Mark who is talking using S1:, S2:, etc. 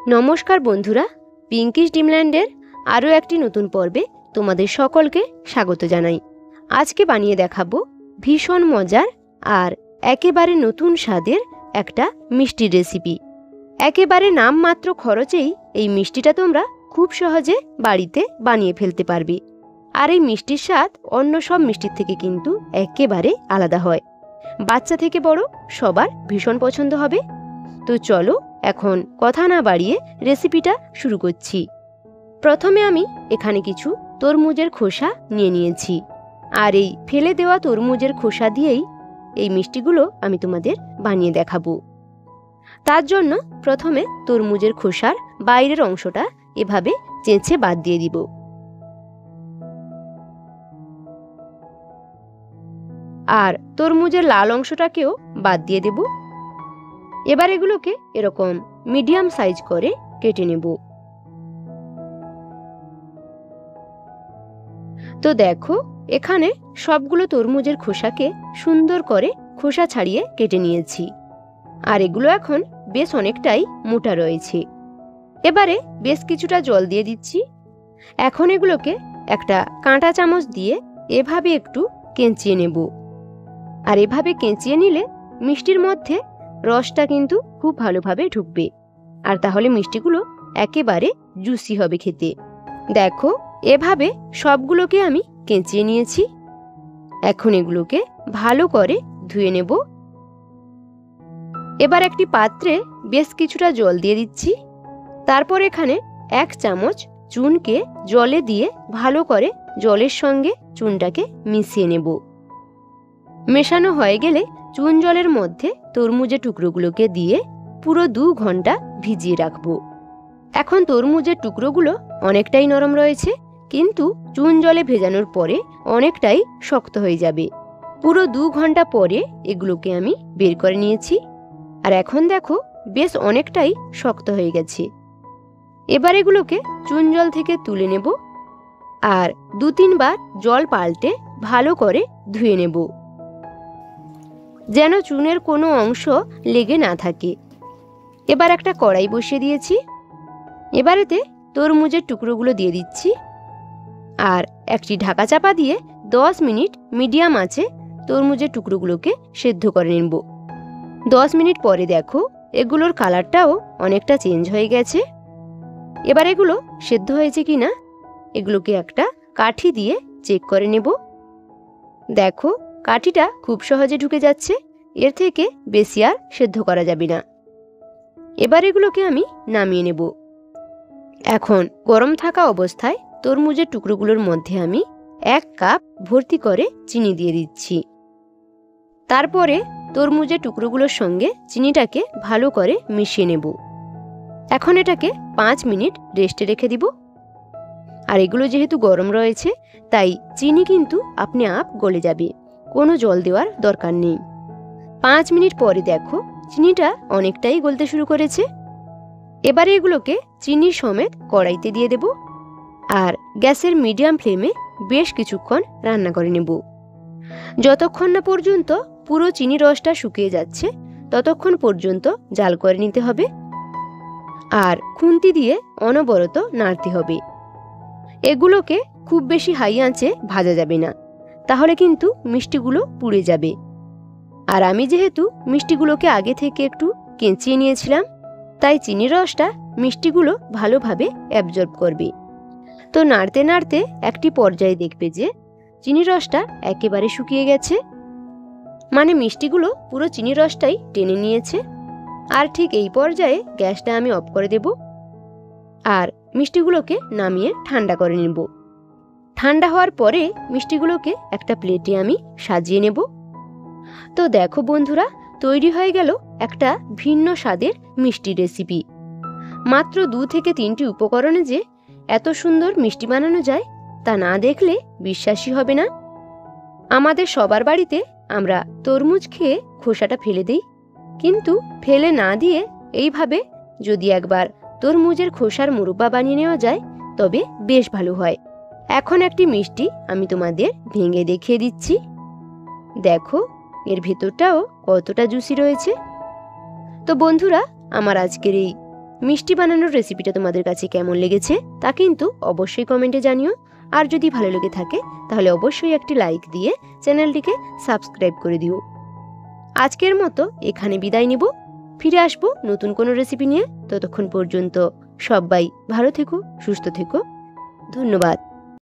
S1: নমস্কার বন্ধুরা, পিঙ্কিশ ড্রিমল্যান্ডের আরও একটি নতুন পর্বে তোমাদের সকলকে স্বাগত জানাই। আজকে বানিয়ে দেখাবো ভীষণ মজার আর একেবারে নতুন স্বাদের একটা মিষ্টির রেসিপি। একেবারে নামমাত্র খরচেই এই মিষ্টিটা তোমরা খুব সহজে বাড়িতে বানিয়ে ফেলতে পারবে। আর এই মিষ্টির স্বাদ অন্য সব মিষ্টির থেকে কিন্তু একেবারে আলাদা হয়। বাচ্চা থেকে বড় সবার ভীষণ পছন্দ হবে। তো চলো এখন কথা না বাড়িয়ে রেসিপিটা শুরু করছি। প্রথমে আমি এখানে কিছু তরমুজের খোসা নিয়ে নিয়েছি, আর এই ফেলে দেওয়া তরমুজের খোসা দিয়েই এই মিষ্টিগুলো আমি তোমাদের বানিয়ে দেখাবো। তার জন্য প্রথমে তরমুজের খোসার বাইরের অংশটা এভাবে চেঁচে বাদ দিয়ে দিব। আর তরমুজের লাল অংশটাকেও বাদ দিয়ে দেব। এবার এগুলোকে এরকম মিডিয়াম সাইজ করে কেটে নেব। তো দেখো, এখানে সবগুলো তরমুজের খোসাকে সুন্দর করে খোসা ছাড়িয়ে কেটে নিয়েছি। আর এগুলো এখন বেশ অনেকটাই মোটা রয়েছে। এবারে বেশ কিছুটা জল দিয়ে দিচ্ছি। এখন এগুলোকে একটা কাঁটা চামচ দিয়ে এভাবে একটু কেঁচিয়ে নেব। আর এভাবে কেঁচিয়ে নিলে মিষ্টির মধ্যে রসটা কিন্তু খুব ভালোভাবে ঢুকবে, আর তাহলে মিষ্টিগুলো একেবারে জুসি হবে খেতে। দেখো, এভাবে সবগুলোকে আমি কেঁচিয়ে নিয়েছি। এখন এগুলোকে ভালো করে ধুয়ে নেব। এবার একটি পাত্রে বেশ কিছুটা জল দিয়ে দিচ্ছি। তারপর এখানে 1 চামচ চুনকে জলে দিয়ে ভালো করে জলের সঙ্গে চুনটাকে মিশিয়ে নেব। মেশানো হয়ে গেলে চুন জলের মধ্যে তরমুজের টুকরোগুলোকে দিয়ে পুরো 2 ঘন্টা ভিজিয়ে রাখবো। এখন তরমুজের টুকরোগুলো অনেকটাই নরম রয়েছে, কিন্তু চুন জলে ভেজানোর পরে অনেকটাই শক্ত হয়ে যাবে। পুরো 2 ঘন্টা পরে এগুলোকে আমি বের করে নিয়েছি। আর এখন দেখো বেশ অনেকটাই শক্ত হয়ে গেছে। এবার এগুলোকে চুন জল থেকে তুলে নেব, আর 2-3 বার জল পাল্টে ভালো করে ধুয়ে নেব, যেন চুনের কোনো অংশ লেগে না থাকে। এবার একটা কড়াই বসিয়ে দিয়েছি। এবারেতে তরমুজের টুকরোগুলো দিয়ে দিচ্ছি, আর একটি ঢাকা চাপা দিয়ে 10 মিনিট মিডিয়াম আঁচে তরমুজের টুকরোগুলোকে সেদ্ধ করে নেব। 10 মিনিট পরে দেখো এগুলোর কালারটাও অনেকটা চেঞ্জ হয়ে গেছে। এবার এগুলো সেদ্ধ হয়েছে কিনা এগুলোকে একটা কাঠি দিয়ে চেক করে নেব। দেখো, কাঠিটা খুব সহজে ঢুকে যাচ্ছে, এর থেকে বেশি আর সেদ্ধ করা যাবে না। এবার এগুলোকে আমি নামিয়ে নেব। এখন গরম থাকা অবস্থায় তরমুজের টুকরোগুলোর মধ্যে আমি 1 কাপ ভর্তি করে চিনি দিয়ে দিচ্ছি। তারপরে তরমুজের টুকরোগুলোর সঙ্গে চিনিটাকে ভালো করে মিশিয়ে নেব। এখন এটাকে 5 মিনিট রেস্টে রেখে দিব। আর এগুলো যেহেতু গরম রয়েছে, তাই চিনি কিন্তু আপনি আপ গলে যাবে, কোনো জল দেওয়ার দরকার নেই। 5 মিনিট পরে দেখো চিনিটা অনেকটাই গলতে শুরু করেছে। এবারে এগুলোকে চিনি সমেত কড়াইতে দিয়ে দেব, আর গ্যাসের মিডিয়াম ফ্লেমে বেশ কিছুক্ষণ রান্না করে নেব। যতক্ষণ না পর্যন্ত পুরো চিনি রসটা শুকিয়ে যাচ্ছে ততক্ষণ পর্যন্ত জাল করে নিতে হবে, আর খুন্তি দিয়ে অনবরত নাড়তে হবে। এগুলোকে খুব বেশি হাই আঁচে ভাজা যাবে না, তাহলে কিন্তু মিষ্টিগুলো পুড়ে যাবে। আর আমি যেহেতু মিষ্টিগুলোকে আগে থেকে একটু কেঁচিয়ে নিয়েছিলাম, তাই চিনির রসটা মিষ্টিগুলো ভালোভাবে অ্যাবজর্ব করবে। তো নাড়তে নাড়তে একটি পর্যায়ে দেখবে যে চিনির রসটা একেবারে শুকিয়ে গেছে, মানে মিষ্টিগুলো পুরো চিনির রসটাই টেনে নিয়েছে। আর ঠিক এই পর্যায়ে গ্যাসটা আমি অফ করে দেব, আর মিষ্টিগুলোকে নামিয়ে ঠান্ডা করে নেব। ঠান্ডা হওয়ার পরে মিষ্টিগুলোকে একটা প্লেটে আমি সাজিয়ে নেব। তো দেখো বন্ধুরা, তৈরি হয়ে গেল একটা ভিন্ন স্বাদের মিষ্টি রেসিপি। মাত্র 2 থেকে 3টি উপকরণে যে এত সুন্দর মিষ্টি বানানো যায় তা না দেখলে বিশ্বাসই হবে না। আমাদের সবার বাড়িতে আমরা তরমুজ খেয়ে খোসাটা ফেলে দিই, কিন্তু ফেলে না দিয়ে এইভাবে যদি একবার তরমুজের খোসার মুরব্বা বানিয়ে নেওয়া যায় তবে বেশ ভালো হয়। এখন একটি মিষ্টি আমি তোমাদের ভেঙে দেখিয়ে দিচ্ছি। দেখো, এর ভেতরটাও কতটা জুসি রয়েছে। তো বন্ধুরা, আমার আজকের এই মিষ্টি বানানোর রেসিপিটা তোমাদের কাছে কেমন লেগেছে তা কিন্তু অবশ্যই কমেন্টে জানিও। আর যদি ভালো লেগে থাকে তাহলে অবশ্যই একটি লাইক দিয়ে চ্যানেলটিকে সাবস্ক্রাইব করে দিও। আজকের মতো এখানে বিদায় নিব। ফিরে আসবো নতুন কোনো রেসিপি নিয়ে। ততক্ষণ পর্যন্ত সবাই ভালো থেকো, সুস্থ থেকো। ধন্যবাদ।